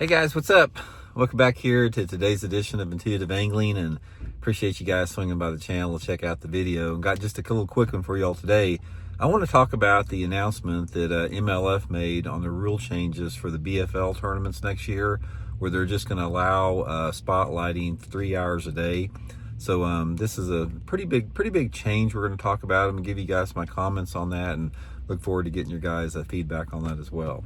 Hey guys, what's up? Welcome back here to today's edition of Intuitive Angling, and appreciate you guys swinging by the channel to check out the video. And got just a little quick one for y'all today. I want to talk about the announcement that MLF made on the rule changes for the BFL tournaments next year, where they're just going to allow spotlighting 3 hours a day. So this is a pretty big change. We're going to talk about it and give you guys my comments on that, and look forward to getting your guys' feedback on that as well.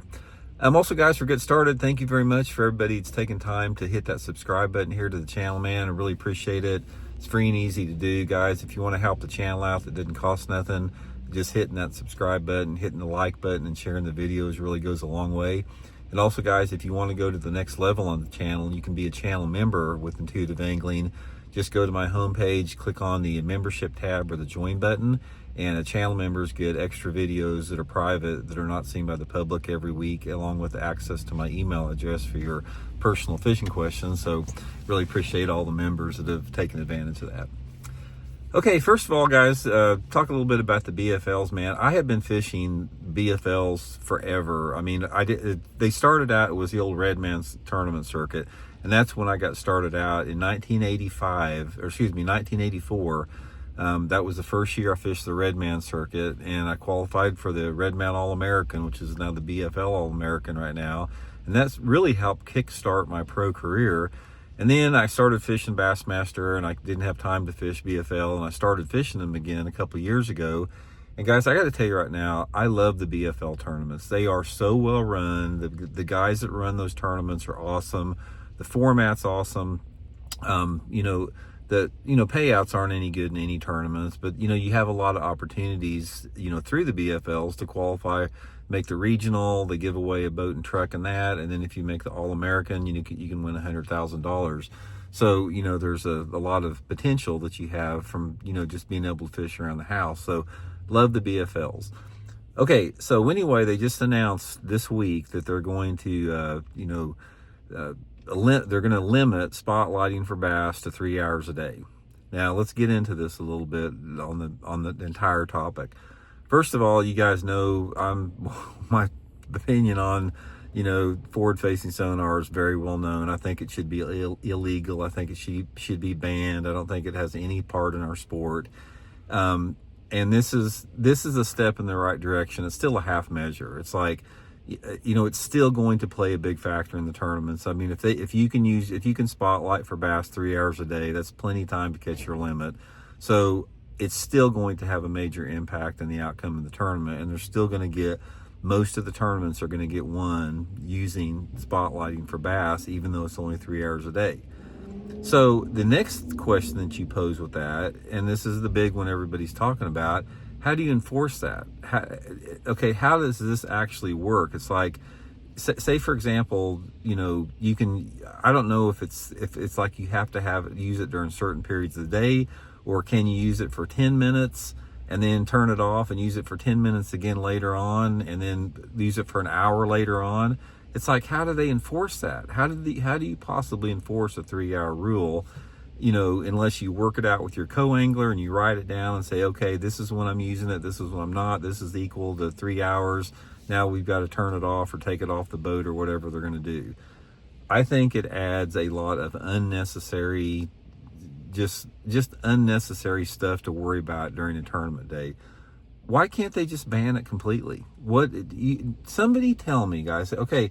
Also, guys, for getting started, thank you very much for everybody that's taking time to hit that subscribe button here to the channel, man. I really appreciate it. It's free and easy to do, guys. If you want to help the channel out, that didn't cost nothing. Just hitting that subscribe button, hitting the like button, and sharing the videos really goes a long way. And also, guys, if you want to go to the next level on the channel, you can be a channel member with Intuitive Angling. Just go to my homepage, click on the membership tab or the join button, and channel members get extra videos that are private, that are not seen by the public every week, along with access to my email address for your personal fishing questions. So really appreciate all the members that have taken advantage of that. Okay, first of all, guys, talk a little bit about the BFLs, man. I have been fishing BFLs forever. I mean, they started out, it was the old Redman's tournament circuit, and that's when I got started out in 1984. That was the first year I fished the Redman circuit, and I qualified for the Redman All-American, which is now the BFL All-American right now. And that's really helped kickstart my pro career. And then I started fishing Bassmaster, and I didn't have time to fish BFL, and I started fishing them again a couple of years ago. And guys, I got to tell you right now, I love the BFL tournaments. They are so well run. The guys that run those tournaments are awesome. The format's awesome. The payouts aren't any good in any tournaments, but you have a lot of opportunities through the BFLs to qualify, make the regional. They give away a boat and truck and that, and then if you make the All-American, you can win $100,000. So there's a lot of potential that you have from just being able to fish around the house. So love the BFLs. Okay, so anyway, they just announced this week that they're going to they're going to limit spotlighting for bass to 3 hours a day. Now let's get into this a little bit on the entire topic. First of all, you guys know my opinion on forward-facing sonar is very well known. I think it should be illegal. I think it should be banned. I don't think it has any part in our sport. And this is a step in the right direction. It's still a half measure. It's like, it's still going to play a big factor in the tournaments. I mean, if you can spotlight for bass 3 hours a day, that's plenty of time to catch your limit. So it's still going to have a major impact in the outcome of the tournament, and they're still going to get, most of the tournaments are going to get won using spotlighting for bass, even though it's only 3 hours a day. So the next question that you pose with that, and this is the big one everybody's talking about, how do you enforce that? How does this actually work? It's like, say for example, you can, I don't know if it's like you have to use it during certain periods of the day, or can you use it for 10 minutes and then turn it off and use it for 10 minutes again later on, and then use it for an hour later on? It's like, how do they enforce that? How do you possibly enforce a 3-hour rule? Unless you work it out with your co-angler and you write it down and say, okay, this is when I'm using it, this is when I'm not, this is equal to 3 hours. Now we've got to turn it off or take it off the boat or whatever they're going to do. I think it adds a lot of unnecessary, just unnecessary stuff to worry about during a tournament day. Why can't they just ban it completely? Somebody tell me, guys. Okay,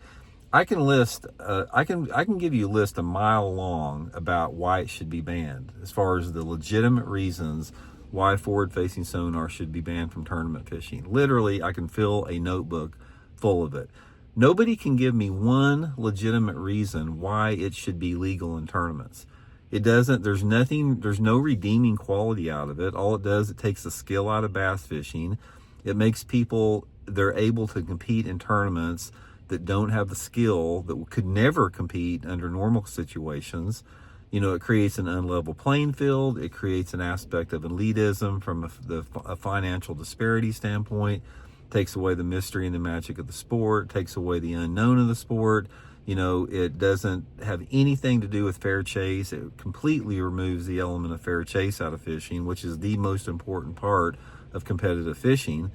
I can list, I can give you a list a mile long about why it should be banned, as far as the legitimate reasons why forward-facing sonar should be banned from tournament fishing. Literally, I can fill a notebook full of it. Nobody can give me one legitimate reason why it should be legal in tournaments. It doesn't, there's no redeeming quality out of it. All it does, it takes the skill out of bass fishing. It makes people, they're able to compete in tournaments that don't have the skill, that could never compete under normal situations. It creates an unlevel playing field. It creates an aspect of elitism from a financial disparity standpoint. Takes away the mystery and the magic of the sport. Takes away the unknown of the sport. It doesn't have anything to do with fair chase. It completely removes the element of fair chase out of fishing, which is the most important part of competitive fishing.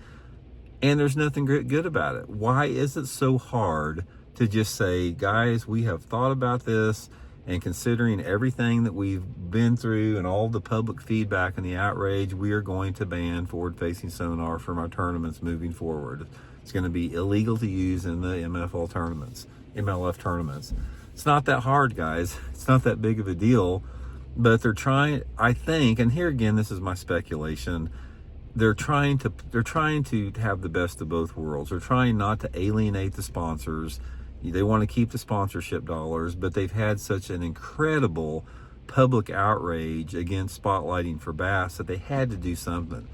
And there's nothing good about it. Why is it so hard to just say, guys, we have thought about this, and considering everything that we've been through and all the public feedback and the outrage, we are going to ban forward-facing sonar from our tournaments moving forward. It's going to be illegal to use in the MLF tournaments. It's not that hard, guys. It's not that big of a deal, but they're trying, I think, and here again, this is my speculation, they're trying to have the best of both worlds. They're trying not to alienate the sponsors. They want to keep the sponsorship dollars, but they've had such an incredible public outrage against spotlighting for bass that they had to do something.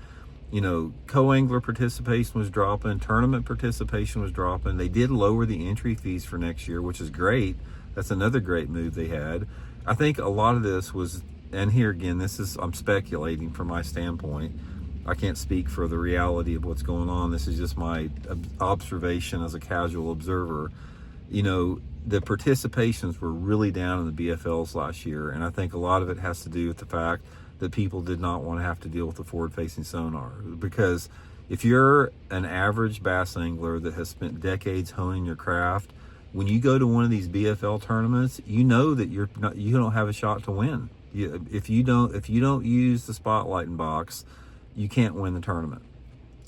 You know, co-angler participation was dropping, tournament participation was dropping. They did lower the entry fees for next year, which is great. That's another great move they had. I think a lot of this was, and here again, I'm speculating from my standpoint. I can't speak for the reality of what's going on. This is just my observation as a casual observer. You know, the participations were really down in the BFLs last year, and I think a lot of it has to do with the fact that people did not want to have to deal with the forward-facing sonar. Because if you're an average bass angler that has spent decades honing your craft, when you go to one of these BFL tournaments, you know that you don't have a shot to win. If you don't use the spotlighting box, you can't win the tournament.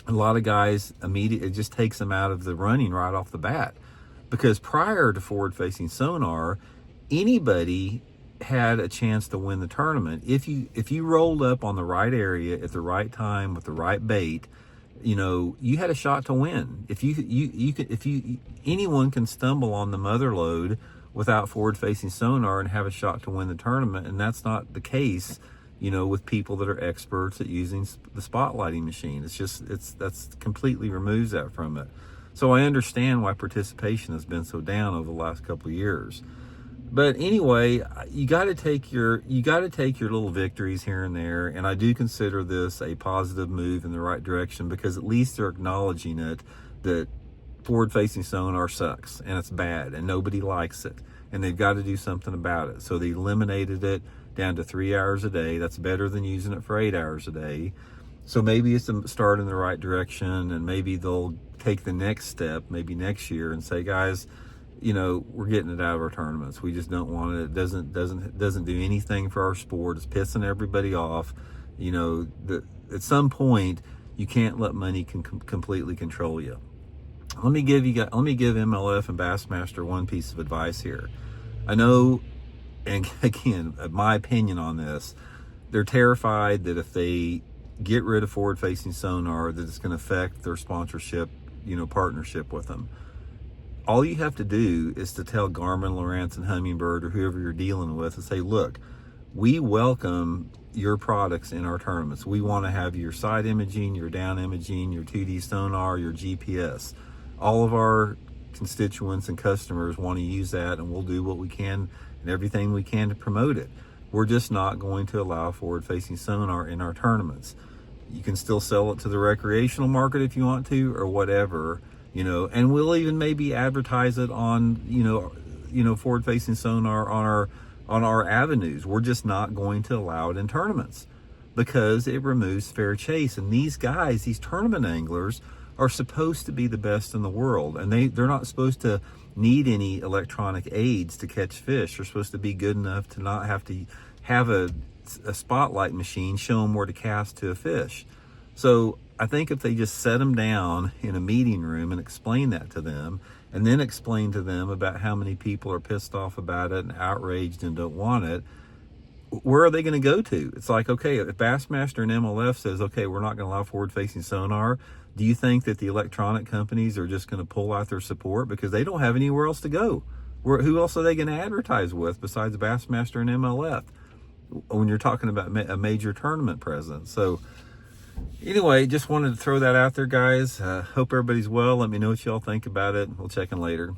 A lot of guys it just takes them out of the running right off the bat. Because prior to forward-facing sonar, anybody had a chance to win the tournament. If you rolled up on the right area at the right time with the right bait, you know, you had a shot to win. Anyone can stumble on the mother lode without forward-facing sonar and have a shot to win the tournament, and that's not the case, you know, with people that are experts at using the spotlighting machine. That's completely removes that from it. So I understand why participation has been so down over the last couple of years. But anyway, you got to take your little victories here and there, and I do consider this a positive move in the right direction, because at least they're acknowledging it, that forward-facing sonar sucks and it's bad and nobody likes it, and they've got to do something about it. So they eliminated it down to 3 hours a day. That's better than using it for 8 hours a day. So maybe it's a start in the right direction, and maybe they'll take the next step, maybe next year, and say, guys, you know, we're getting it out of our tournaments. We just don't want it. It doesn't do anything for our sport. It's pissing everybody off. You know, at some point, you can't let money completely control you. Let me give MLF and Bassmaster one piece of advice here. I know, and again, my opinion on this, they're terrified that if they get rid of forward-facing sonar, that it's going to affect their sponsorship, you know, partnership with them. All you have to do is to tell Garmin, Lowrance, and Humminbird, or whoever you're dealing with, and say, look, we welcome your products in our tournaments. We want to have your side imaging, your down imaging, your 2D sonar, your GPS. All of our constituents and customers want to use that, and we'll do what we can and everything we can to promote it. We're just not going to allow forward-facing sonar in our tournaments. You can still sell it to the recreational market if you want to, or whatever, you know, and we'll even maybe advertise it on, you know, forward-facing sonar on our avenues. We're just not going to allow it in tournaments because it removes fair chase. And these guys, these tournament anglers, are supposed to be the best in the world, and they're not supposed to need any electronic aids to catch fish. They're supposed to be good enough to not have to have a spotlight machine show them where to cast to a fish. So I think if they just set them down in a meeting room and explain that to them, and then explain to them about how many people are pissed off about it and outraged and don't want it, where are they going to go to? It's like, okay, if Bassmaster and MLF says, okay, we're not going to allow forward-facing sonar, do you think that the electronic companies are just going to pull out their support because they don't have anywhere else to go? Who else are they going to advertise with besides Bassmaster and MLF when you're talking about a major tournament presence? So anyway, just wanted to throw that out there, guys. Hope everybody's well. Let me know what y'all think about it. We'll check in later.